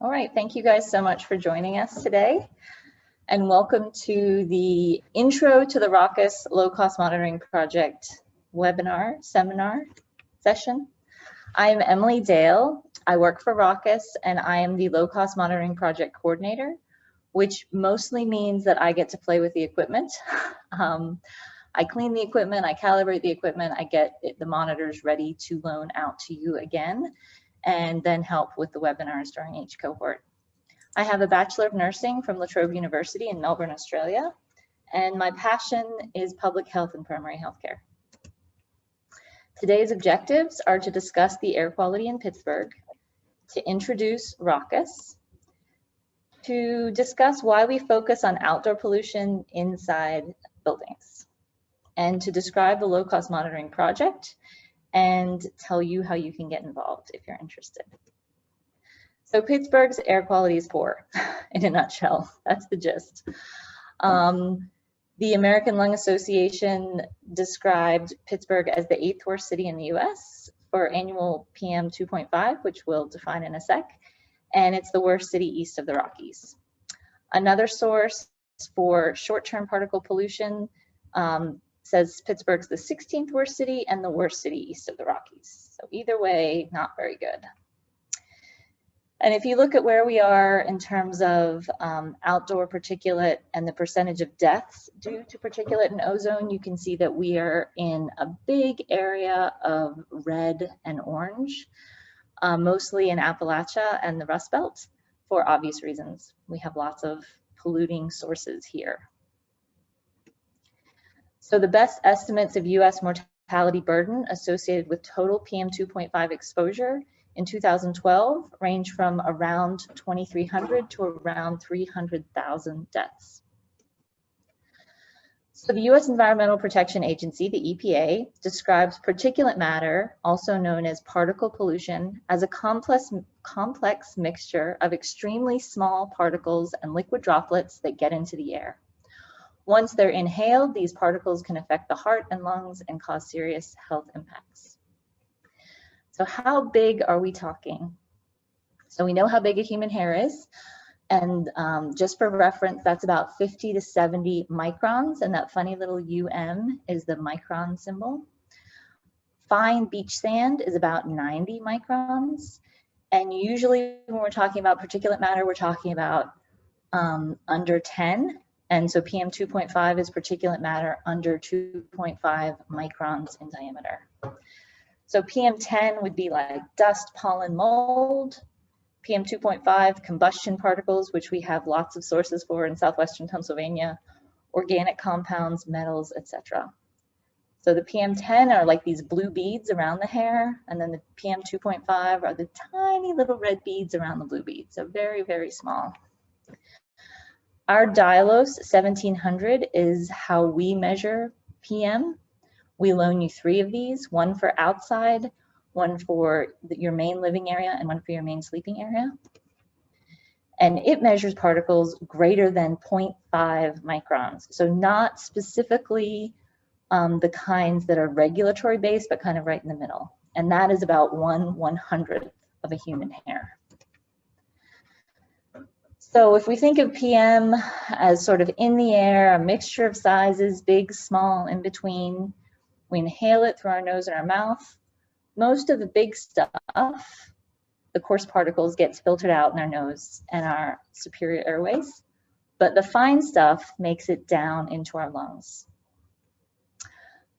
All right, thank you guys so much for joining us today. And welcome to the Intro to the ROCIS Low Cost Monitoring Project webinar, seminar session. I am Emily Dale. I work for ROCIS and I am the Low Cost Monitoring Project Coordinator, which mostly means that I get to play with the equipment. I clean the equipment, I calibrate the equipment, I get the monitors ready to loan out to you again, and then help with the webinars during each cohort. I have a Bachelor of Nursing from La Trobe University in Melbourne, Australia, and my passion is public health and primary healthcare. Today's objectives are to discuss the air quality in Pittsburgh, to introduce ROCIS, to discuss why we focus on outdoor pollution inside buildings, and to describe the Low Cost Monitoring Project and tell you how you can get involved if you're interested. So Pittsburgh's air quality is poor, in a nutshell. That's the gist. The American Lung Association described Pittsburgh as the 8th worst city in the US for annual PM 2.5, which we'll define in a sec, and it's the worst city east of the Rockies. Another source for short-term particle pollution says Pittsburgh's the 16th worst city and the worst city east of the Rockies. So either way, not very good. And if you look at where we are in terms of outdoor particulate and the percentage of deaths due to particulate and ozone, you can see that we are in a big area of red and orange, mostly in Appalachia and the Rust Belt for obvious reasons. We have lots of polluting sources here. So the best estimates of US mortality burden associated with total PM 2.5 exposure in 2012 range from around 2,300 to around 300,000 deaths. So the US Environmental Protection Agency, the EPA, describes particulate matter, also known as particle pollution, as a complex mixture of extremely small particles and liquid droplets that get into the air. Once they're inhaled, these particles can affect the heart and lungs and cause serious health impacts. So how big are we talking? So we know how big a human hair is. And just for reference, that's about 50 to 70 microns. And that funny little is the micron symbol. Fine beach sand is about 90 microns. And usually when we're talking about particulate matter, we're talking about under 10. And so PM 2.5 is particulate matter under 2.5 microns in diameter. So PM 10 would be like dust, pollen, mold. PM 2.5, combustion particles, which we have lots of sources for in southwestern Pennsylvania, organic compounds, metals, etc. So the PM 10 are like these blue beads around the hair, and then the PM 2.5 are the tiny little red beads around the blue beads, so very, very small. Our Dialos 1700 is how we measure PM. We loan you 3 of these, one for outside, one for your main living area, and one for your main sleeping area. And it measures particles greater than 0.5 microns. So not specifically the kinds that are regulatory based, but kind of right in the middle. And that is about 1/100th of a human hair. So if we think of PM as sort of in the air, a mixture of sizes, big, small, in between, we inhale it through our nose and our mouth. Most of the big stuff, the coarse particles, gets filtered out in our nose and our superior airways, but the fine stuff makes it down into our lungs.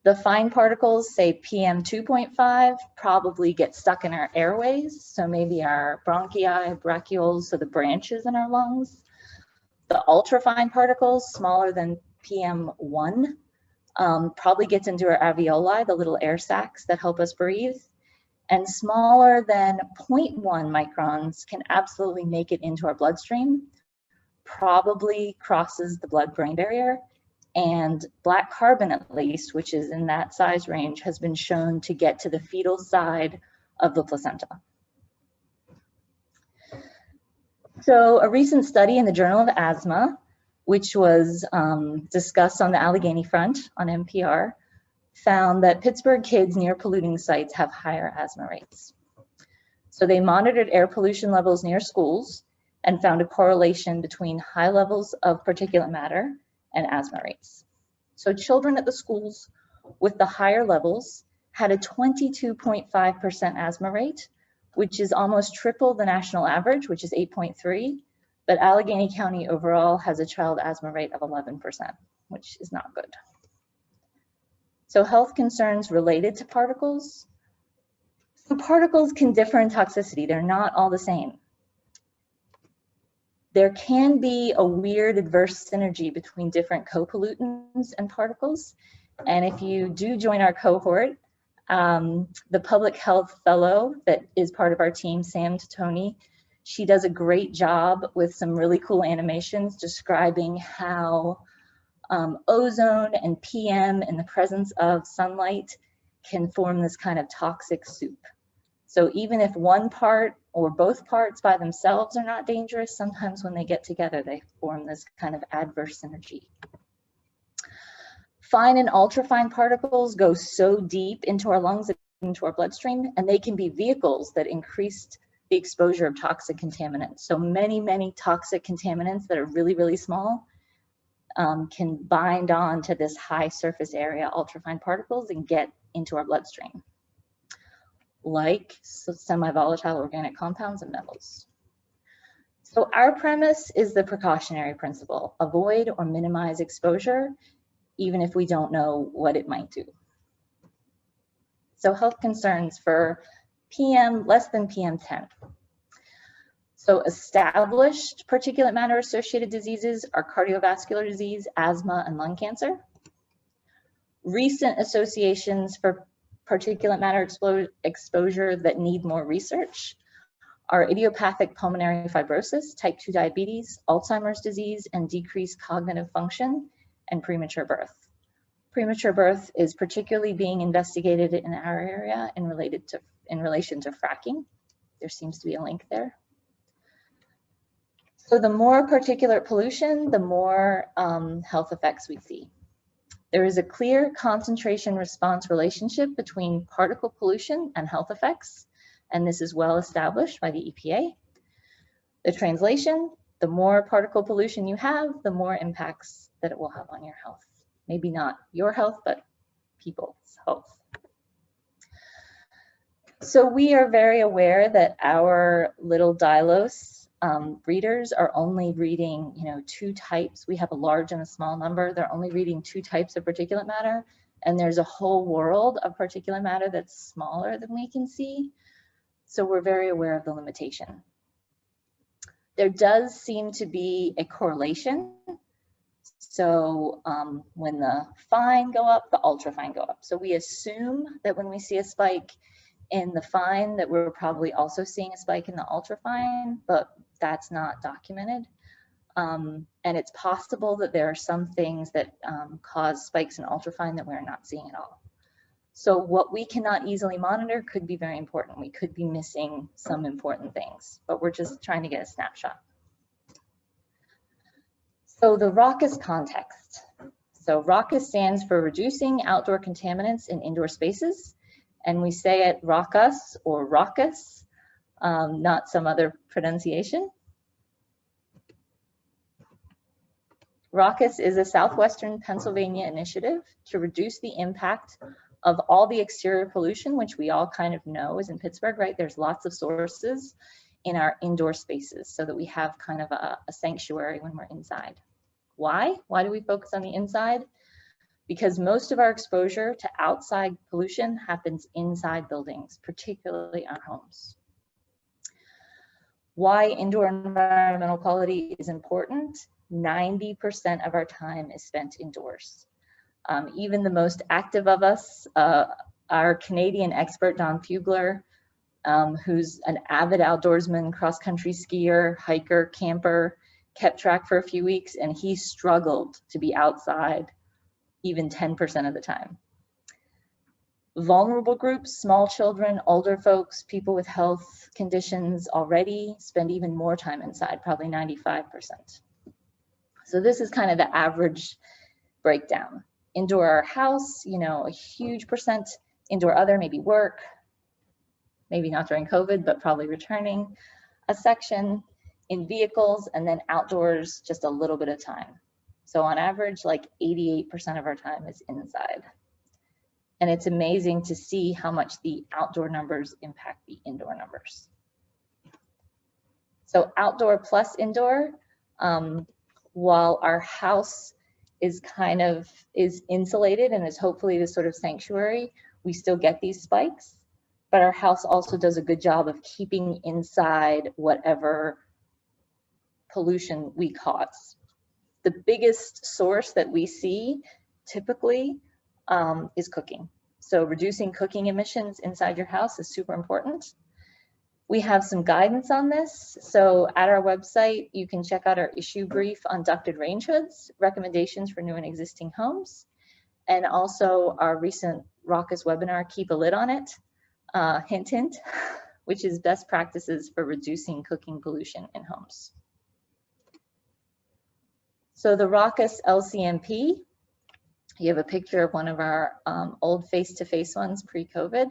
The fine particles, say PM 2.5, probably get stuck in our airways, so maybe our bronchi, bronchioles, so the branches in our lungs. The ultrafine particles, smaller than PM 1, probably gets into our alveoli, the little air sacs that help us breathe. And smaller than 0.1 microns can absolutely make it into our bloodstream, probably crosses the blood-brain barrier. And black carbon, at least, which is in that size range, has been shown to get to the fetal side of the placenta. So a recent study in the Journal of Asthma, which was discussed on the Allegheny Front on NPR, found that Pittsburgh kids near polluting sites have higher asthma rates. So they monitored air pollution levels near schools and found a correlation between high levels of particulate matter and asthma rates. So children at the schools with the higher levels had a 22.5% asthma rate, which is almost triple the national average, which is 8.3. But Allegheny County overall has a child asthma rate of 11%, which is not good. So health concerns related to particles. So particles can differ in toxicity. They're not all the same. There can be a weird adverse synergy between different co-pollutants and particles. And if you do join our cohort, the public health fellow that is part of our team, Sam Tony, she does a great job with some really cool animations describing how ozone and PM in the presence of sunlight can form this kind of toxic soup. So even if one part or both parts by themselves are not dangerous, sometimes when they get together, they form this kind of adverse synergy. Fine and ultrafine particles go so deep into our lungs, into our bloodstream, and they can be vehicles that increased the exposure of toxic contaminants. So many toxic contaminants that are really, really small can bind on to this high surface area ultrafine particles and get into our bloodstream, like semi-volatile organic compounds and metals. So our premise is the precautionary principle: avoid or minimize exposure, even if we don't know what it might do. So health concerns for PM, less than PM10. So established particulate matter associated diseases are cardiovascular disease, asthma, and lung cancer. Recent associations for particulate matter exposure that need more research are idiopathic pulmonary fibrosis, type 2 diabetes, Alzheimer's disease, and decreased cognitive function, and premature birth. Premature birth is particularly being investigated in our area in relation to fracking. There seems to be a link there. So the more particulate pollution, the more health effects we see. There is a clear concentration response relationship between particle pollution and health effects, and this is well established by the EPA. The translation: the more particle pollution you have, the more impacts that it will have on your health. Maybe not your health, but people's health. So we are very aware that our little Dilos readers are only reading, two types. We have a large and a small number. They're only reading 2 types of particulate matter, and there's a whole world of particulate matter that's smaller than we can see. So we're very aware of the limitation. There does seem to be a correlation. So when the fine go up, the ultrafine go up. So we assume that when we see a spike in the fine, that we're probably also seeing a spike in the ultrafine, but that's not documented. And it's possible that there are some things that cause spikes in ultrafine that we're not seeing at all. So what we cannot easily monitor could be very important. We could be missing some important things, but we're just trying to get a snapshot. So the ROCIS context. So ROCIS stands for Reducing Outdoor Contaminants in Indoor Spaces, and we say it ROCIS or ROCIS, not some other pronunciation. ROCIS is a Southwestern Pennsylvania initiative to reduce the impact of all the exterior pollution, which we all kind of know is in Pittsburgh, right? There's lots of sources in our indoor spaces so that we have kind of a sanctuary when we're inside. Why? Why do we focus on the inside? Because most of our exposure to outside pollution happens inside buildings, particularly our homes. Why indoor environmental quality is important? 90% of our time is spent indoors. Even the most active of us, our Canadian expert, Don Fugler, who's an avid outdoorsman, cross-country skier, hiker, camper, kept track for a few weeks, and he struggled to be outside even 10% of the time. Vulnerable groups, small children, older folks, people with health conditions already spend even more time inside, probably 95%. So this is kind of the average breakdown. Indoor house, a huge percent. Indoor other, maybe work, maybe not during COVID, but probably returning. A section in vehicles, and then outdoors just a little bit of time. So on average, like 88% of our time is inside. And it's amazing to see how much the outdoor numbers impact the indoor numbers. So outdoor plus indoor, while our house is insulated and is hopefully this sort of sanctuary, we still get these spikes, but our house also does a good job of keeping inside whatever pollution we cause. The biggest source that we see typically is cooking. So reducing cooking emissions inside your house is super important. We have some guidance on this. So at our website, you can check out our issue brief on ducted range hoods, recommendations for new and existing homes, and also our recent ROCIS webinar, Keep a Lid on It, hint, hint, which is best practices for reducing cooking pollution in homes. So the ROCIS LCMP, you have a picture of one of our old face-to-face ones pre-COVID.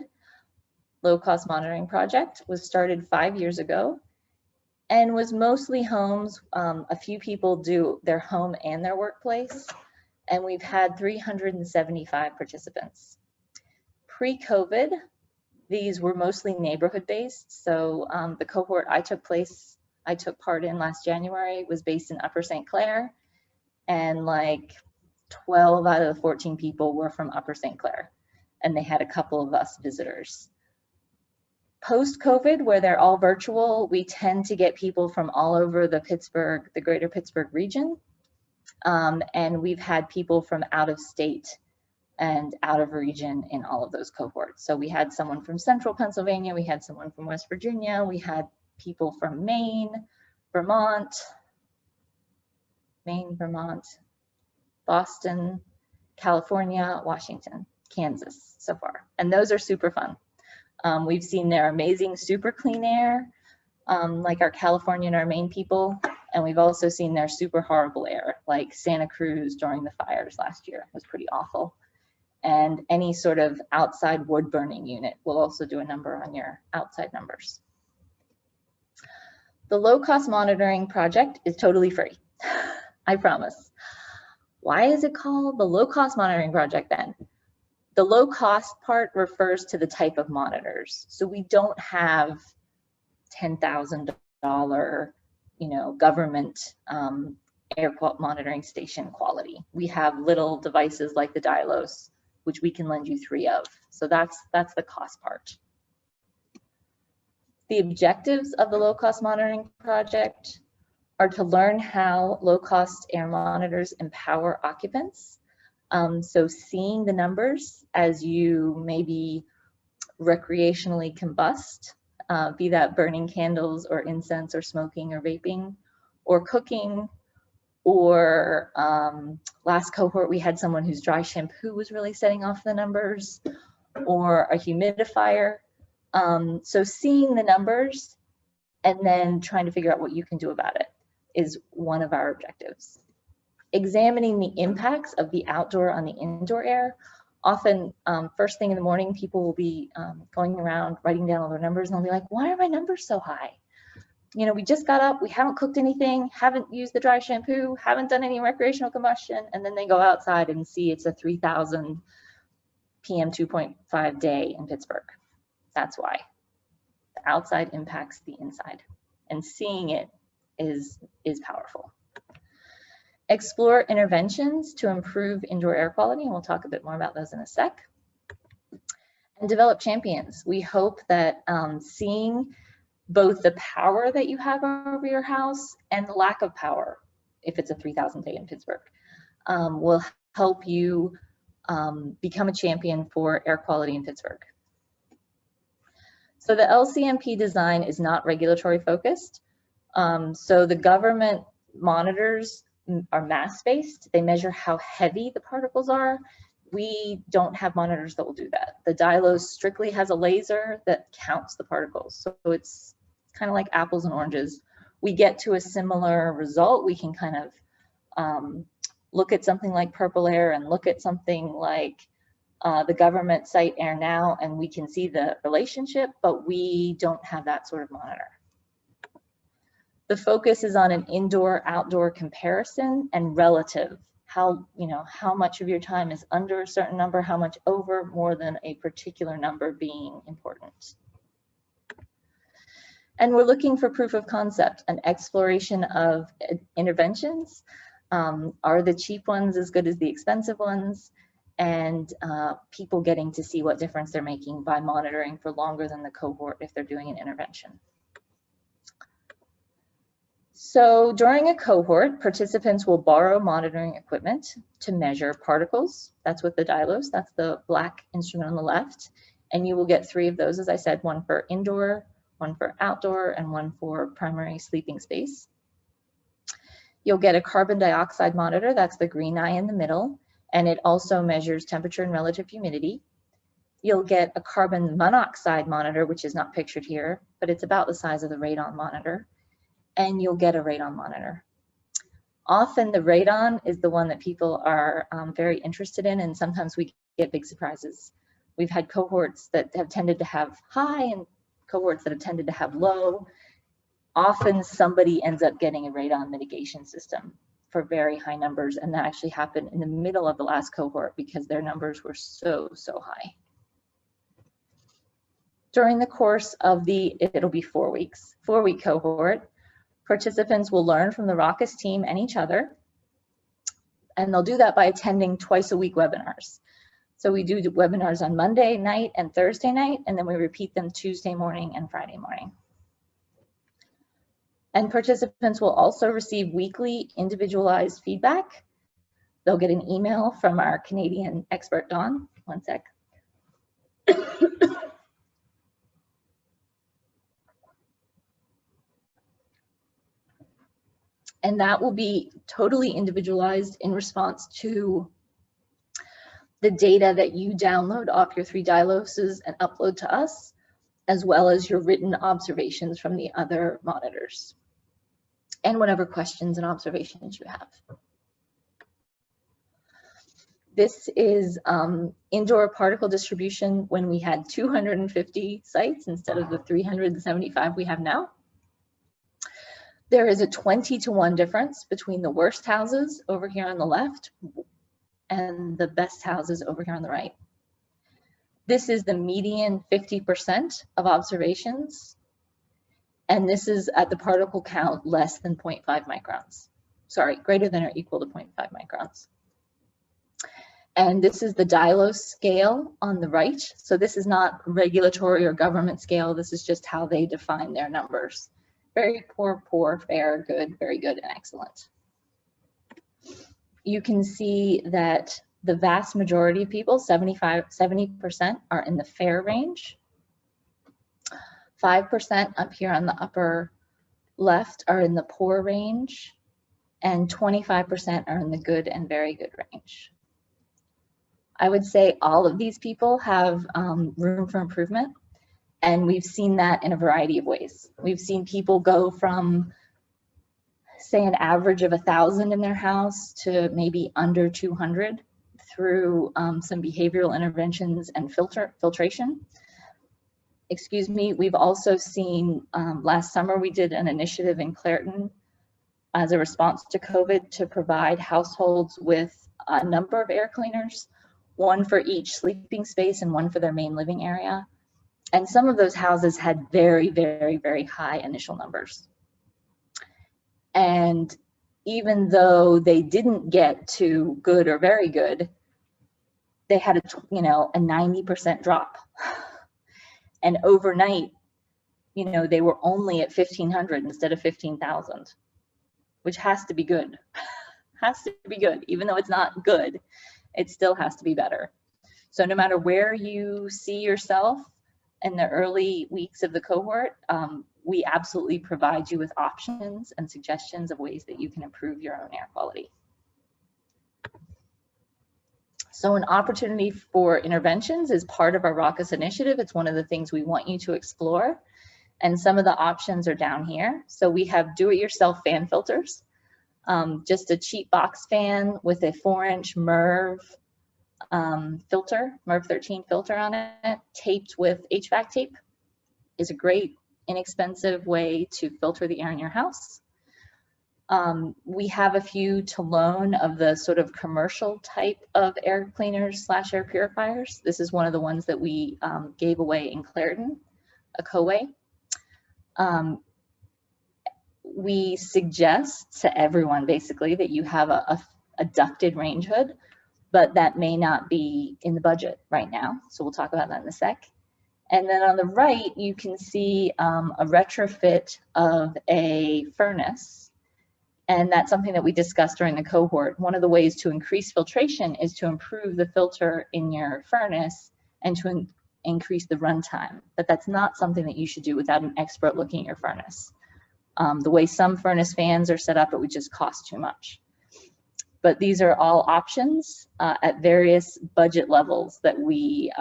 Low-cost monitoring project was started 5 years ago and was mostly homes. A few people do their home and their workplace, and we've had 375 participants. Pre-COVID, these were mostly neighborhood-based. So the cohort I took part in last January was based in Upper St. Clair, and like 12 out of the 14 people were from Upper St. Clair, and they had a couple of us visitors. Post-COVID, where they're all virtual, we tend to get people from all over the greater Pittsburgh region. And we've had people from out of state and out of region in all of those cohorts. So we had someone from central Pennsylvania, we had someone from West Virginia, we had people from Maine, Vermont, Boston, California, Washington, Kansas so far. And those are super fun. We've seen their amazing super clean air, like our California and our Maine people, and we've also seen their super horrible air, like Santa Cruz during the fires last year. It was pretty awful. And any sort of outside wood burning unit will also do a number on your outside numbers. The low-cost monitoring project is totally free, I promise. Why is it called the low-cost monitoring project then? The low cost part refers to the type of monitors. So we don't have $10,000, government air quality monitoring station quality. We have little devices like the Dialos, which we can lend you 3 of. So that's the cost part. The objectives of the low cost monitoring project are to learn how low cost air monitors empower occupants. So seeing the numbers as you maybe recreationally combust, be that burning candles or incense or smoking or vaping or cooking, or last cohort we had someone whose dry shampoo was really setting off the numbers, or a humidifier. So seeing the numbers and then trying to figure out what you can do about it is one of our objectives. Examining the impacts of the outdoor on the indoor air. Often, first thing in the morning, people will be going around writing down all their numbers, and they'll be like, why are my numbers so high? We just got up, we haven't cooked anything, haven't used the dry shampoo, haven't done any recreational combustion, and then they go outside and see it's a 3,000 PM 2.5 day in Pittsburgh. That's why. The outside impacts the inside, and seeing it is powerful. Explore interventions to improve indoor air quality, and we'll talk a bit more about those in a sec. And develop champions. We hope that seeing both the power that you have over your house and the lack of power, if it's a 3,000 day in Pittsburgh, will help you become a champion for air quality in Pittsburgh. So the LCMP design is not regulatory focused. So the government monitors are mass-based. They measure how heavy the particles are. We don't have monitors that will do that. The Dialos strictly has a laser that counts the particles. So it's kind of like apples and oranges. We get to a similar result. We can kind of look at something like purple air and look at something like the government site Air Now, and we can see the relationship, but we don't have that sort of monitor. The focus is on an indoor-outdoor comparison and relative. How much of your time is under a certain number, how much over, more than a particular number being important. And we're looking for proof of concept, an exploration of interventions. Are the cheap ones as good as the expensive ones? And people getting to see what difference they're making by monitoring for longer than the cohort if they're doing an intervention. So during a cohort, participants will borrow monitoring equipment to measure particles. That's with the Dylos, that's the black instrument on the left. And you will get 3 of those, as I said, one for indoor, one for outdoor, and one for primary sleeping space. You'll get a carbon dioxide monitor, that's the green eye in the middle, and it also measures temperature and relative humidity. You'll get a carbon monoxide monitor, which is not pictured here, but it's about the size of the radon monitor, and you'll get a radon monitor. Often the radon is the one that people are very interested in, and sometimes we get big surprises. We've had cohorts that have tended to have high and cohorts that have tended to have low. Often somebody ends up getting a radon mitigation system for very high numbers, and that actually happened in the middle of the last cohort because their numbers were so high. During the course of it'll be 4 weeks, 4-week cohort, participants will learn from the ROCIS team and each other, and they'll do that by attending twice-a-week webinars. So we do webinars on Monday night and Thursday night, and then we repeat them Tuesday morning and Friday morning. And participants will also receive weekly individualized feedback. They'll get an email from our Canadian expert, Dawn. One sec. And that will be totally individualized in response to the data that you download off your 3 Dyloses and upload to us, as well as your written observations from the other monitors, and whatever questions and observations you have. This is indoor particle distribution when we had 250 sites instead of the 375 we have now. There is a 20-to-1 difference between the worst houses over here on the left and the best houses over here on the right. This is the median 50% of observations, and this is at the particle count less than 0.5 microns. Sorry, greater than or equal to 0.5 microns. And this is the Dylos scale on the right. So this is not regulatory or government scale. This is just how they define their numbers. Very poor, poor, fair, good, very good, and excellent. You can see that the vast majority of people, 70%, are in the fair range. 5% up here on the upper left are in the poor range, and 25% are in the good and very good range. I would say all of these people have room for improvement, and we've seen that in a variety of ways. We've seen people go from, say, an average of 1,000 in their house to maybe under 200 through some behavioral interventions and filtration. Excuse me, we've also seen, last summer we did an initiative in Clairton as a response to COVID to provide households with a number of air cleaners, one for each sleeping space and one for their main living area. And some of those houses had very, very, very high initial numbers. And even though they didn't get to good or very good, they had a 90% drop. And overnight, they were only at 1,500 instead of 15,000, which has to be good. Has to be good. Even though it's not good, it still has to be better. So no matter where you see yourself in the early weeks of the cohort, we absolutely provide you with options and suggestions of ways that you can improve your own air quality. So an opportunity for interventions is part of our ROCIS initiative. It's one of the things we want you to explore. And some of the options are down here. So we have do-it-yourself fan filters, just a cheap box fan with a 4-inch MERV filter, MERV 13 filter on it, taped with HVAC tape, is a great inexpensive way to filter the air in your house. We have a few to loan of the sort of commercial type of air cleaners / air purifiers. This is one of the ones that we gave away in Clarendon, a co-way. We suggest to everyone basically that you have a ducted range hood, but that may not be in the budget right now. So we'll talk about that in a sec. And then on the right, you can see a retrofit of a furnace. And that's something that we discussed during the cohort. One of the ways to increase filtration is to improve the filter in your furnace and to increase the runtime. But that's not something that you should do without an expert looking at your furnace. The way some furnace fans are set up, it would just cost too much. But these are all options at various budget levels that we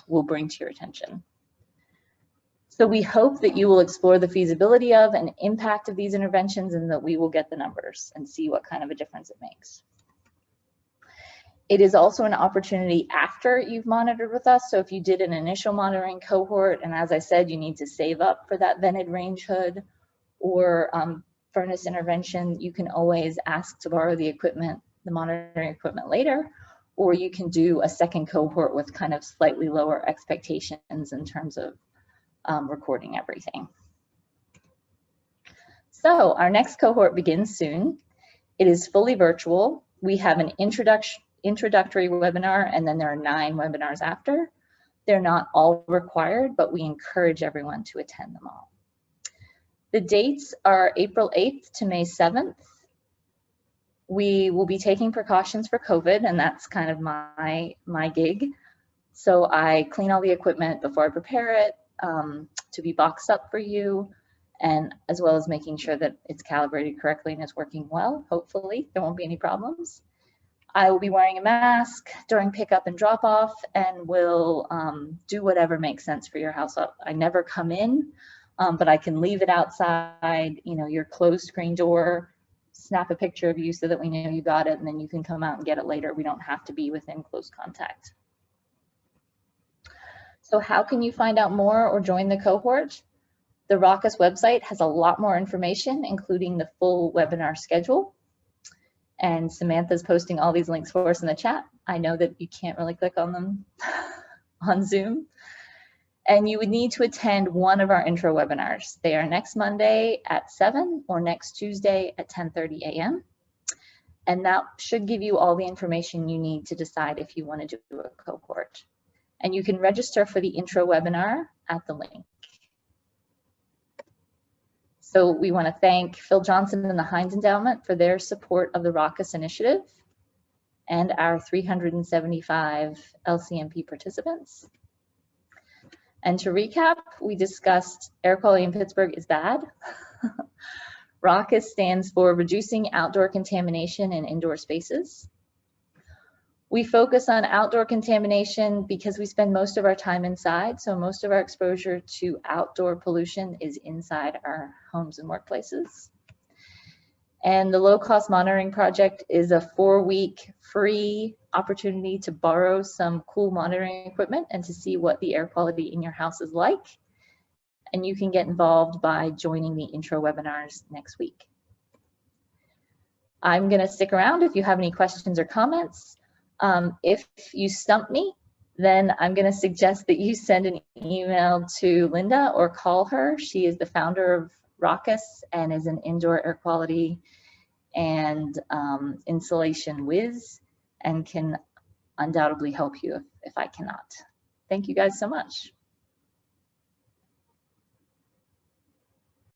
will bring to your attention. So we hope that you will explore the feasibility of and impact of these interventions, and that we will get the numbers and see what kind of a difference it makes. It is also an opportunity after you've monitored with us. So if you did an initial monitoring cohort, and as I said, you need to save up for that vented range hood or furnace intervention, you can always ask to borrow the equipment, the monitoring equipment later, or you can do a second cohort with kind of slightly lower expectations in terms of recording everything. So our next cohort begins soon. It is fully virtual. We have an introductory webinar, and then there are 9 webinars after. They're not all required, but we encourage everyone to attend them all. The dates are April 8th to May 7th. We will be taking precautions for COVID, and that's kind of my gig. So I clean all the equipment before I prepare it to be boxed up for you, and as well as making sure that it's calibrated correctly and is working well. Hopefully there won't be any problems. I will be wearing a mask during pickup and drop off, and will do whatever makes sense for your house. I never come in, but I can leave it outside, you know, your closed screen door, snap a picture of you so that we know you got it, and then you can come out and get it later. We don't have to be within close contact. So how can you find out more or join the cohort? The ROCIS website has a lot more information, including the full webinar schedule. And Samantha's posting all these links for us in the chat. I know that you can't really click on them on Zoom. And you would need to attend one of our intro webinars. They are next Monday at 7 or next Tuesday at 10:30 a.m. And that should give you all the information you need to decide if you want to do a cohort. And you can register for the intro webinar at the link. So we want to thank Phil Johnson and the Heinz Endowment for their support of the ROCIS initiative and our 375 LCMP participants. And to recap, we discussed air quality in Pittsburgh is bad. ROCIS stands for Reducing Outdoor Contamination in Indoor Spaces. We focus on outdoor contamination because we spend most of our time inside, so most of our exposure to outdoor pollution is inside our homes and workplaces. And the Low Cost Monitoring Project is a 4-week free opportunity to borrow some cool monitoring equipment and to see what the air quality in your house is like. And you can get involved by joining the intro webinars next week. I'm going to stick around if you have any questions or comments. If you stump me, then I'm going to suggest that you send an email to Linda or call her. She is the founder of ROCIS and is an indoor air quality and insulation whiz, and can undoubtedly help you if I cannot. Thank you guys so much.